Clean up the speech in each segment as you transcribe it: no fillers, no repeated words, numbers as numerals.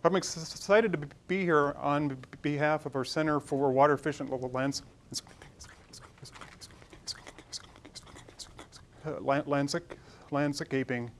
I'm excited to be here on behalf of our Center for Water Efficient Landscaping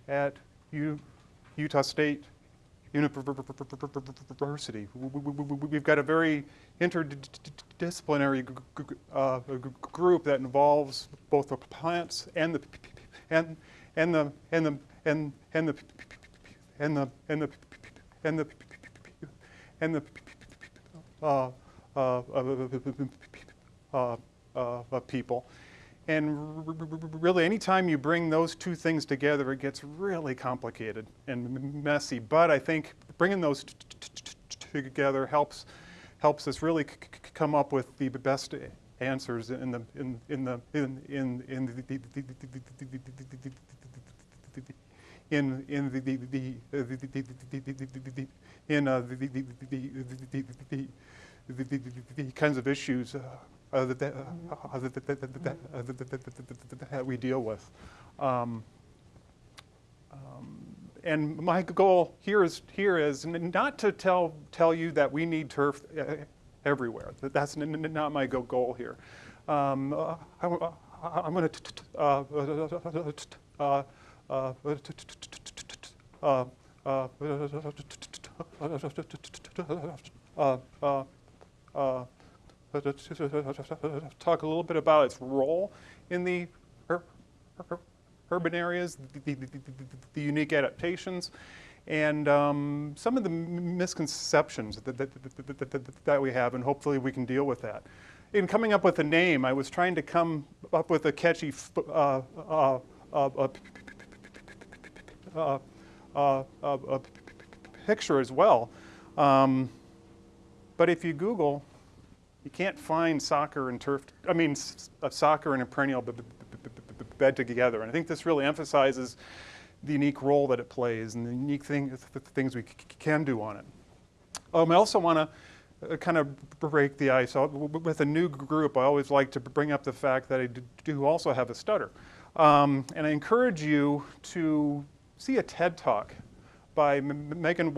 at Utah State University. We've got a very interdisciplinary group that involves both the plants and the people. And really, anytime you bring those two things together, it gets really complicated and messy. But I think bringing those together helps us really come up with the best answers in the kinds of issues that we deal with. And my goal here is not to tell you that we need turf everywhere. That's not my goal here. I'm going to talk a little bit about its role in the urban areas, the unique adaptations, and some of the misconceptions that we have, and hopefully we can deal with that. In coming up with a name, I was trying to come up with a catchy picture as well. But if you Google, you can't find soccer and turf. I mean, soccer and a perennial bed together. And I think this really emphasizes the unique role that it plays and the unique things we can do on it. I also want to kind of break the ice. With a new group, I always like to bring up the fact that I do also have a stutter. And I encourage you to see a TED Talk by Megan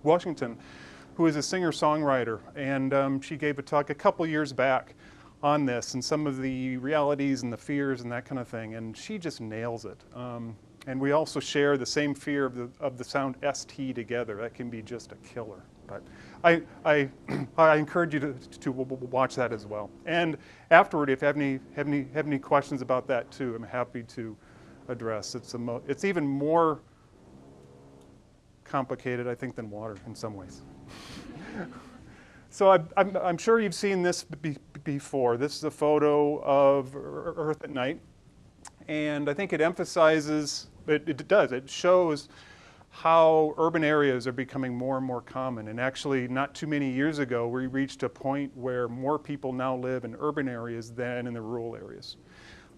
Washington, who is a singer-songwriter, and she gave a talk a couple years back on this and some of the realities and the fears and that kind of thing, and she just nails it. And we also share the same fear of the sound ST together. That can be just a killer. But I encourage you to watch that as well. And afterward, if you have any questions about that too, I'm happy to address. It's even more complicated, I think, than water in some ways. So I'm sure you've seen this before. This is a photo of Earth at night. And I think it emphasizes, it shows how urban areas are becoming more and more common. And actually, not too many years ago, we reached a point where more people now live in urban areas than in the rural areas.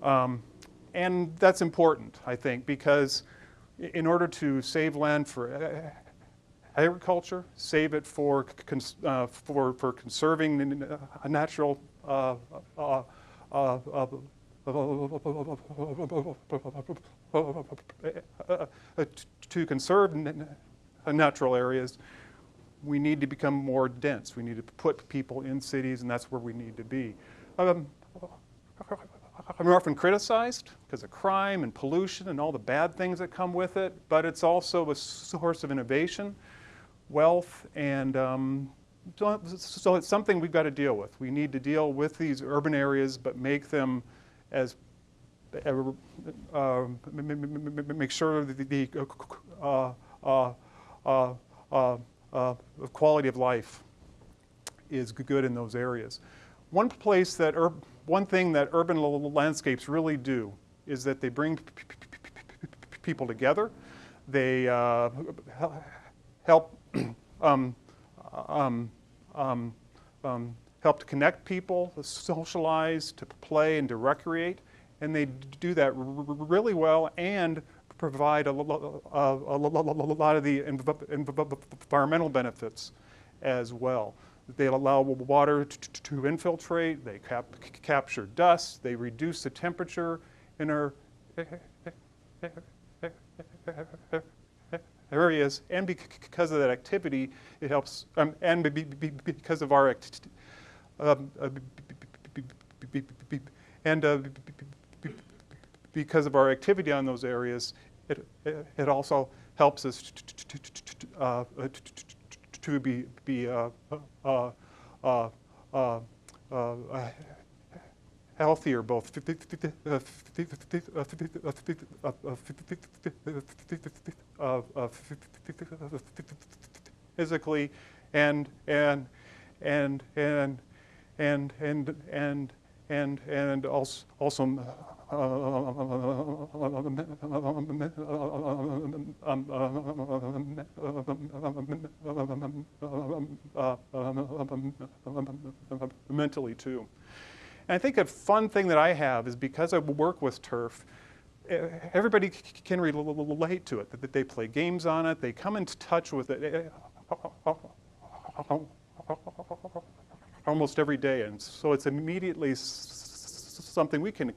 And that's important, I think, because in order to save land for agriculture, save it for conserving natural to conserve natural areas, we need to become more dense. We need to put people in cities, and that's where we need to be. I'm often criticized because of crime and pollution and all the bad things that come with it, but it's also a source of innovation, wealth, and so it's something we've got to deal with. We need to deal with these urban areas, but make them as make sure that the quality of life is good in those areas. One thing that urban landscapes really do is that they bring people together. They help um, um, help to connect people, to socialize, to play, and to recreate. And they do that really well and provide a lot of the environmental benefits as well. They allow water to infiltrate, they capture dust, they reduce the temperature in our areas, and because of that activity, it helps, and because of our because of our activity on those areas, it also helps us to be healthier, both physically and also mentally too. And I think a fun thing that I have is because I work with turf, everybody can relate to it, that they play games on it, they come into touch with it almost every day, and so it's immediately something we can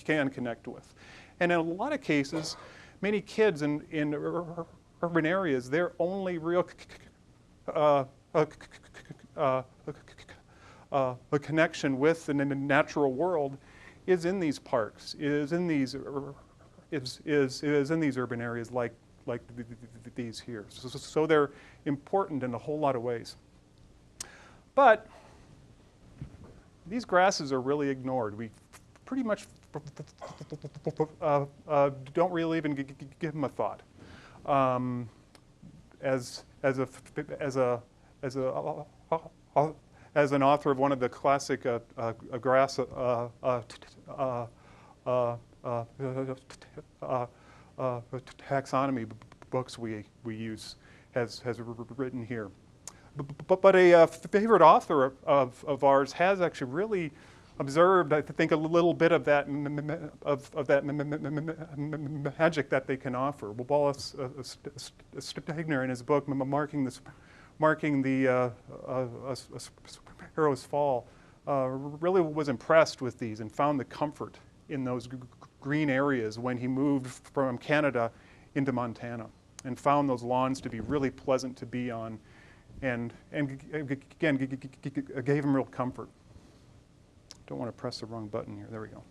connect with. And in a lot of cases, many kids in urban areas, their only real a connection with the natural world is in these parks, is in these urban areas like these here. So they're important in a whole lot of ways. But these grasses are really ignored. We pretty much don't really even give them a thought. As an author of one of the classic grass taxonomy books we use has written here. But a favorite author of ours has actually really observed, I think, a little bit of that magic that they can offer. Wallace Stegner, in his book Marking the Sparrow's Fall, really was impressed with these and found the comfort in those green areas when he moved from Canada into Montana, and found those lawns to be really pleasant to be on. And again, gave him real comfort. Don't want to press the wrong button here. There we go.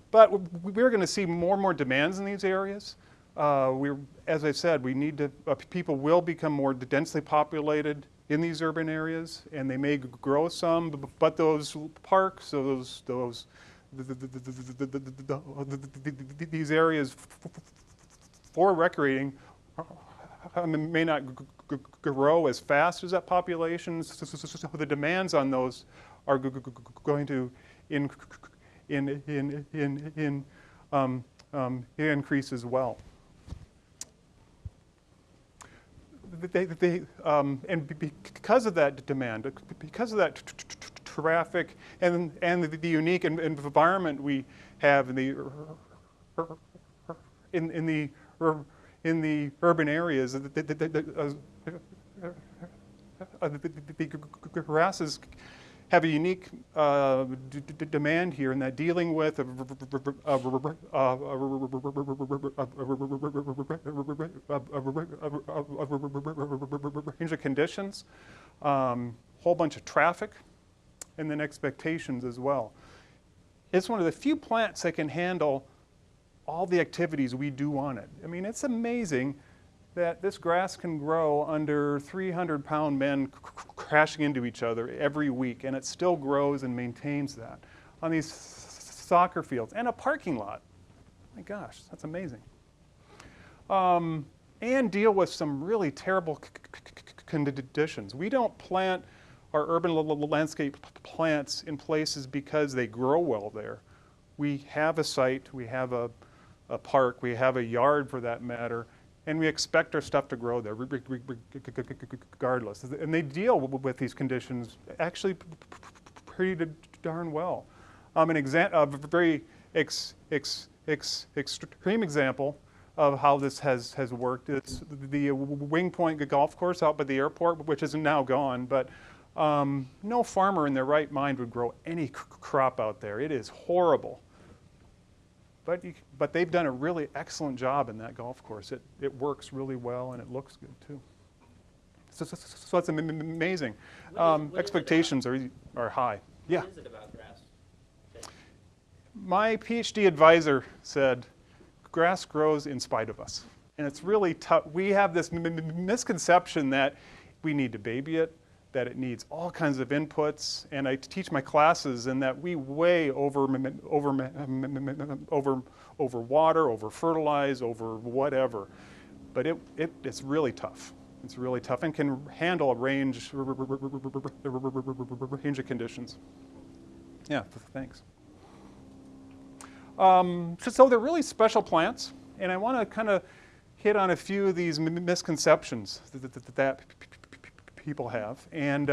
But we're going to see more and more demands in these areas. As I said, we need to. People will become more densely populated in these urban areas, and they may grow some. But those parks, these areas for recreating may not grow as fast as that population, so the demands on those are going to increase as well. And because of that demand, because of that traffic, and the unique environment we have in the urban areas, the grasses have a unique demand here, in that dealing with a range of conditions, whole bunch of traffic, and then expectations as well. It's one of the few plants that can handle all the activities we do on it. I mean, it's amazing that this grass can grow under 300-pound men crashing into each other every week, and it still grows and maintains that on these soccer fields and a parking lot. My gosh, that's amazing. And deal with some really terrible conditions. We don't plant our urban landscape plants in places because they grow well there. We have a site, we have a park, we have a yard for that matter, And we expect our stuff to grow there regardless. And they deal with these conditions actually pretty darn well. A very extreme example of how this has worked is the Wing Point golf course out by the airport, which is now gone, but no farmer in their right mind would grow any crop out there. It is horrible. But they've done a really excellent job in that golf course. It works really well and it looks good too. So it's amazing. Expectations are high. Yeah. What is it about grass? My PhD advisor said, grass grows in spite of us. And it's really tough. We have this misconception that we need to baby it, that it needs all kinds of inputs. And I teach my classes in that we way over water, over fertilize, over whatever. But it's really tough. It's really tough and can handle a range of conditions. Yeah, thanks. So they're really special plants, and I want to kind of hit on a few of these misconceptions that people have. And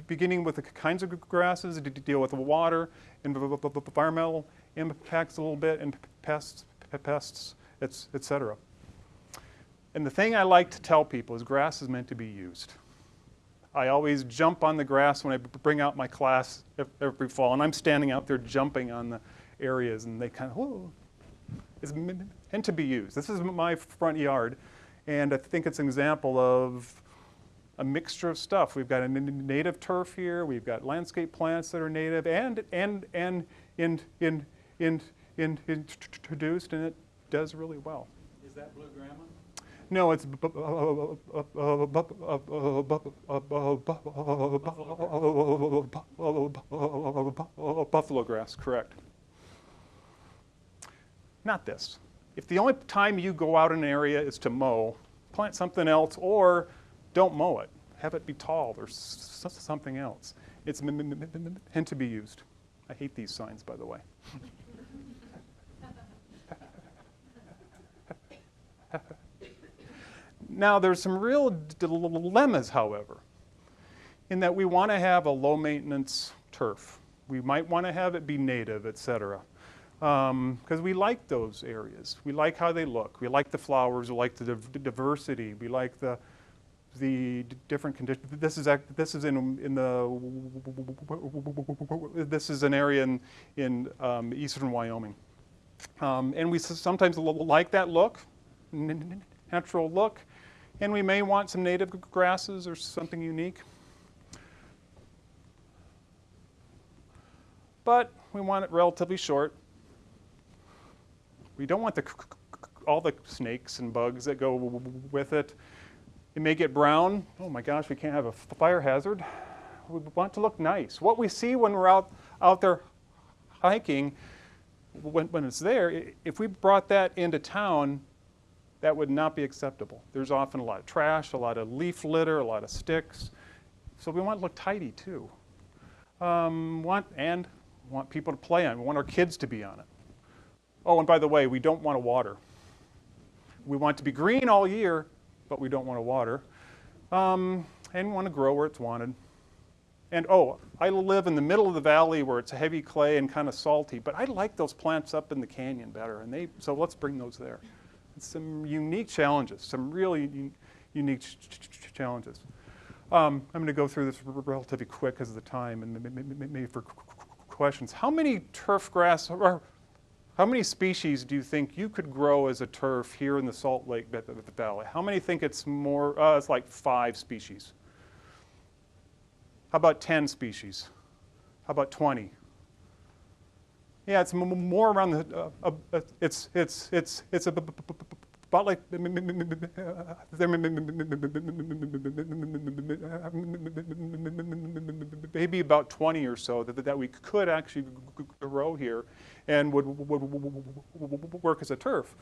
beginning with the kinds of grasses to deal with water, environmental impacts a little bit, and pests, etc. And the thing I like to tell people is grass is meant to be used. I always jump on the grass when I bring out my class every fall, and I'm standing out there jumping on the areas, and they kind of, whoa, it's meant to be used. This is my front yard, and I think it's an example of a mixture of stuff. We've got a native turf here, we've got landscape plants that are native and introduced, and it does really well. Is that blue grama? No, it's buffalo grass, correct. Not this. If the only time you go out in an area is to mow, plant something else, or don't mow it. Have it be tall or something else. It's meant to be used. I hate these signs, by the way. Now, there's some real dilemmas, however, in that we want to have a low-maintenance turf. We might want to have it be native, etc. Because we like those areas. We like how they look. We like the flowers. We like the diversity. We like the different conditions. This is an area in eastern Wyoming, and we sometimes like that look, natural look, and we may want some native grasses or something unique. But we want it relatively short. We don't want all the snakes and bugs that go with it. It may get brown. Oh my gosh, we can't have a fire hazard. We want it to look nice. What we see when we're out there hiking, when it's there, if we brought that into town, that would not be acceptable. There's often a lot of trash, a lot of leaf litter, a lot of sticks. So we want it to look tidy too. Want people to play on it. We want our kids to be on it. Oh, and by the way, we don't want to water. We want it to be green all year, but we don't want to water. And we want to grow where it's wanted. And I live in the middle of the valley where it's heavy clay and kind of salty, but I like those plants up in the canyon better, so let's bring those there. It's some unique challenges, some really unique challenges. I'm going to go through this relatively quick because of the time and maybe for questions. How many turf grass, or how many species do you think you could grow as a turf here in the Salt Lake Valley? How many think it's more? It's like 5 species. How about 10 species? How about 20? Yeah, it's more around the. It's about like maybe about 20 or so that we could actually grow here and would work as a turf.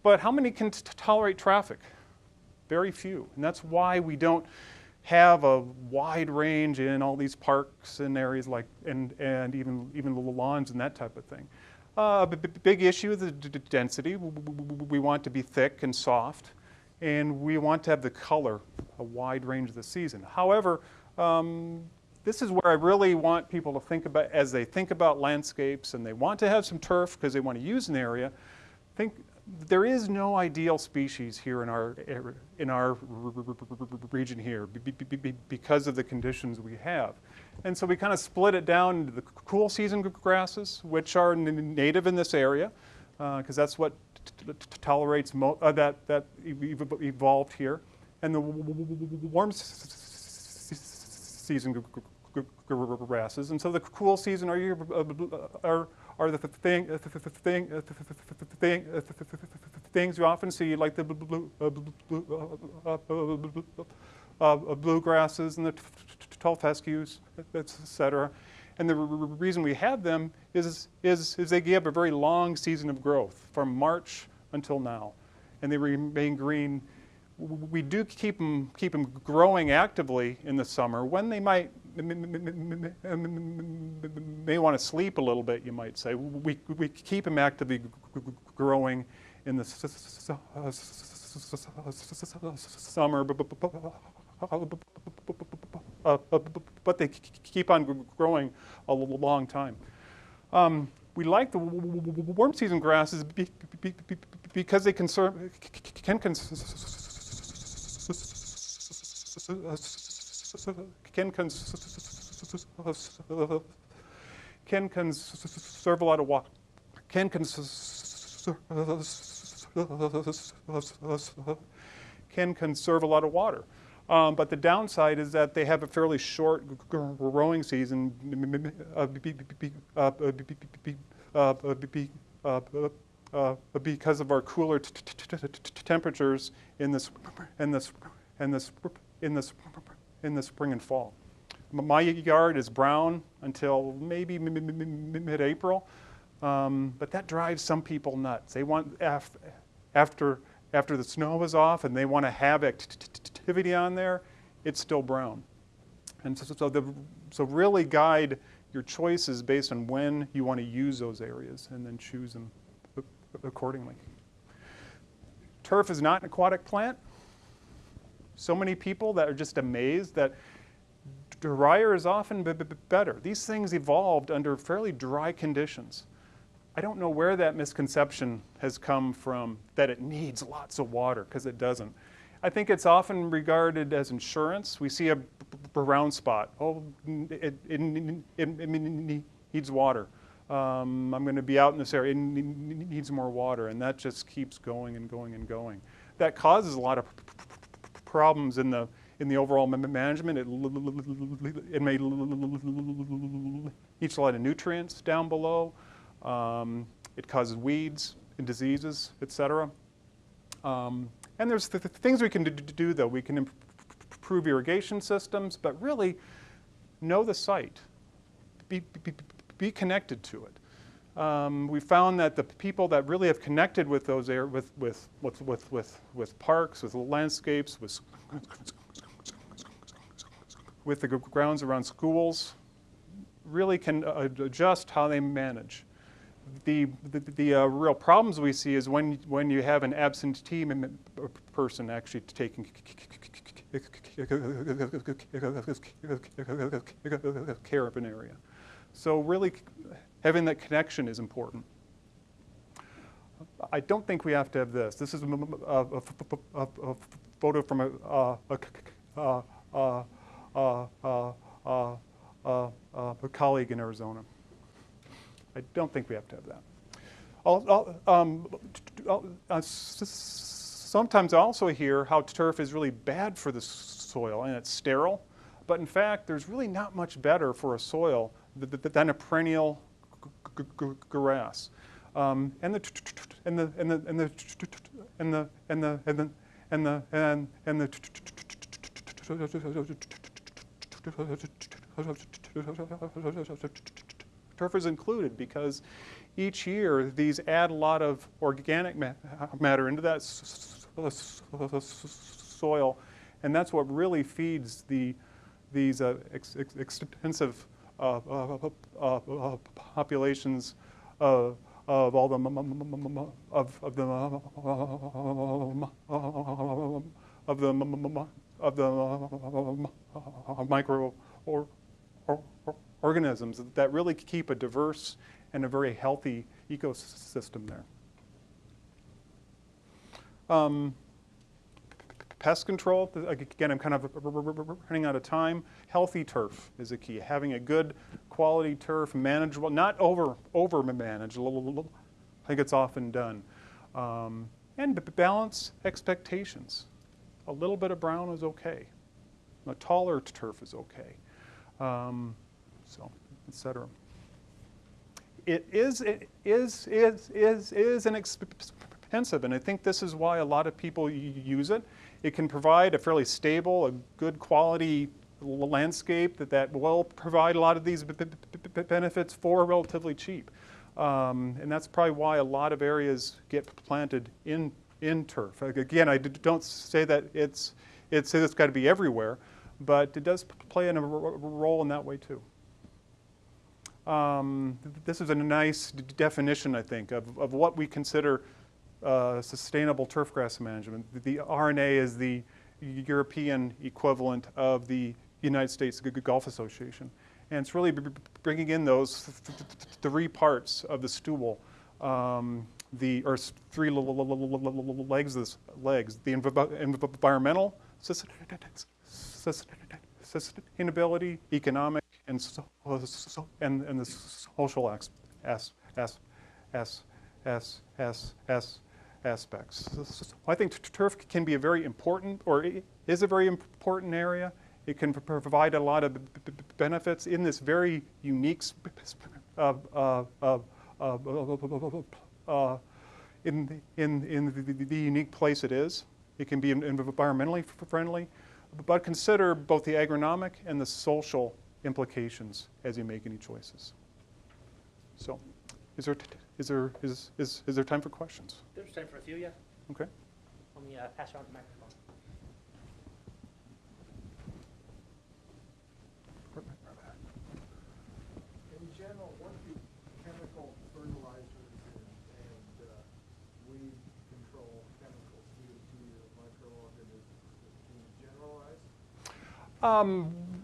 But how many can tolerate traffic? Very few, and that's why we don't have a wide range in all these parks and areas and even the lawns and that type of thing. Big issue is the density. We want to be thick and soft, and we want to have the color a wide range of the season. However, this is where I really want people to think about, as they think about landscapes and they want to have some turf because they want to use an area, think there is no ideal species here in our region here because of the conditions we have. And so we kind of split it down into the cool season grasses, which are native in this area, because that's what tolerates that evolved here, and the warm season grasses. And so the cool season are the things you often see, like the bluegrasses and the tall fescues, etc. And the reason we have them is they give a very long season of growth from March until now, and they remain green. We do keep them growing actively in the summer when they may want to sleep a little bit, you might say. We keep them actively growing in the summer, but they keep on growing a long time. We like the warm season grasses because they can conserve a lot of water. Can conserve a lot of water. But the downside is that they have a fairly short growing season because of our cooler temperatures in the spring and fall. My yard is brown until maybe mid-April, but that drives some people nuts. They want after the snow is off and they want to have activity on there, it's still brown. And so really guide your choices based on when you want to use those areas and then choose them accordingly. Turf is not an aquatic plant. So many people that are just amazed that drier is often better. These things evolved under fairly dry conditions. I don't know where that misconception has come from, that it needs lots of water, because it doesn't. I think it's often regarded as insurance. We see a brown spot. Oh, it needs water. I'm going to be out in this area. It needs more water, and that just keeps going and going and going. That causes a lot of problems in the overall management. It may leach a lot of nutrients down below. It causes weeds and diseases, etc. And there's things we can do, though. We can improve irrigation systems, but really know the site. Be connected to it. We found that the people that really have connected with those with parks, with landscapes, with the grounds around schools, really can adjust how they manage. The real problems we see is when you have an absentee person actually taking care of an area. So really having that connection is important. I don't think we have to have this. This is a photo from a colleague in Arizona. I don't think we have to have that. Sometimes I also hear how turf is really bad for the soil and it's sterile, but in fact there's really not much better for a soil than a perennial grass. And the turf is included because each year these add a lot of organic matter into that soil, and that's what really feeds these extensive populations of of all the microorganisms that really keep a diverse and a very healthy ecosystem there. Pest control, again, I'm kind of running out of time. Healthy turf is a key. Having a good quality turf, manageable, not over managed. I think it's often done. And balance expectations. A little bit of brown is okay. A taller turf is okay. So, etc. It is inexpensive, and I think this is why a lot of people use it. It can provide a fairly stable, a good quality landscape that will provide a lot of these benefits for relatively cheap. And that's probably why a lot of areas get planted in turf. Again, I don't say that it's got to be everywhere, but it does play a role in that way too. This is a nice definition, I think, of what we consider sustainable turfgrass management. The RNA is the European equivalent of the United States Golf Association. And it's really bringing in those three parts of the stool, or three legs, the environmental sustainability, economic, and the social aspects. I think turf can be a very important, or is a very important area. It can provide a lot of benefits in this very unique in the unique place it is. It can be environmentally friendly, but consider both the agronomic and the social implications as you make any choices. So, is there time for questions? There's time for a few, yeah. Okay. Let me pass around the microphone. In general, what do chemical fertilizers and weed control chemicals do to your microorganisms? Can you generalize?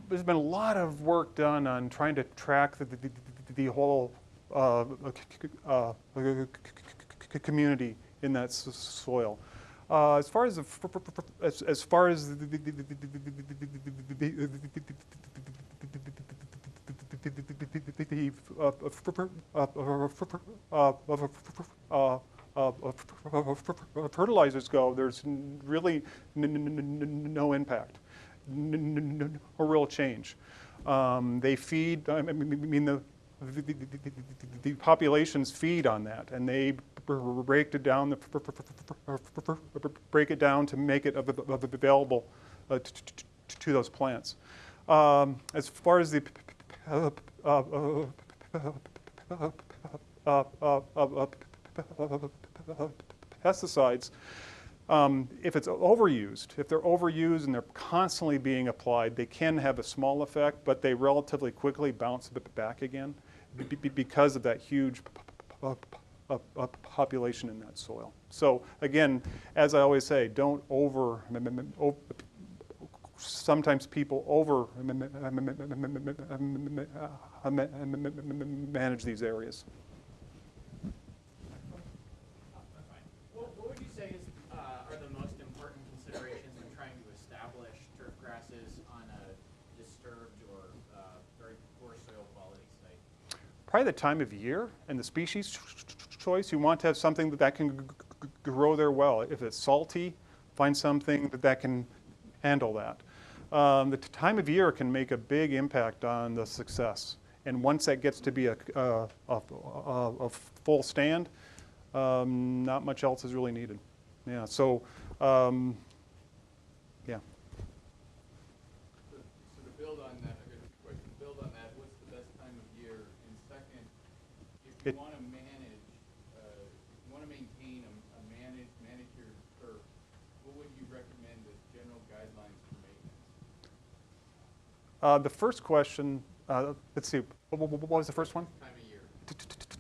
There's been a lot of work done on trying to track the whole community in that soil. As far as fertilizers go, there's really no impact, no real change. They feed. I mean, the populations feed on that, and they break it down to make it available to those plants. As far as the pesticides, if it's overused, if they're overused and they're constantly being applied, they can have a small effect, but they relatively quickly bounce back again because of that huge population in that soil. So again, as I always say, don't sometimes people over manage these areas. What would you say are the most important considerations when trying to establish turf grasses on a disturbed or very poor soil quality site? Probably the time of year and the species choice. You want to have something that can grow there well. If it's salty, find something that can handle that. The time of year can make a big impact on the success. And once that gets to be a full stand, not much else is really needed. Yeah. So, yeah. So to build on that, I got a question. To build on that, what's the best time of year? And second, if you want to manage, if you want to maintain manage your turf, what would you recommend as general guidelines for maintenance? The first question, let's see, what was the first one? Time of year.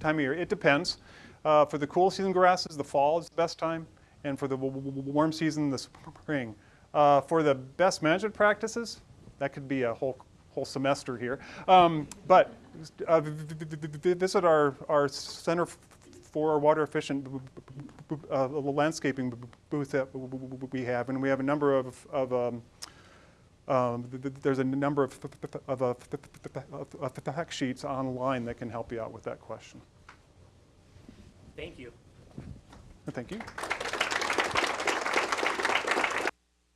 Time of year. It depends. For the cool season grasses, the fall is the best time, and for the warm season, the spring. For the best management practices, that could be a whole semester here. But visit our Center for Water Efficient Landscaping booth that we have, and we have a number of there's a number of fact sheets online that can help you out with that question. Thank you. Thank you.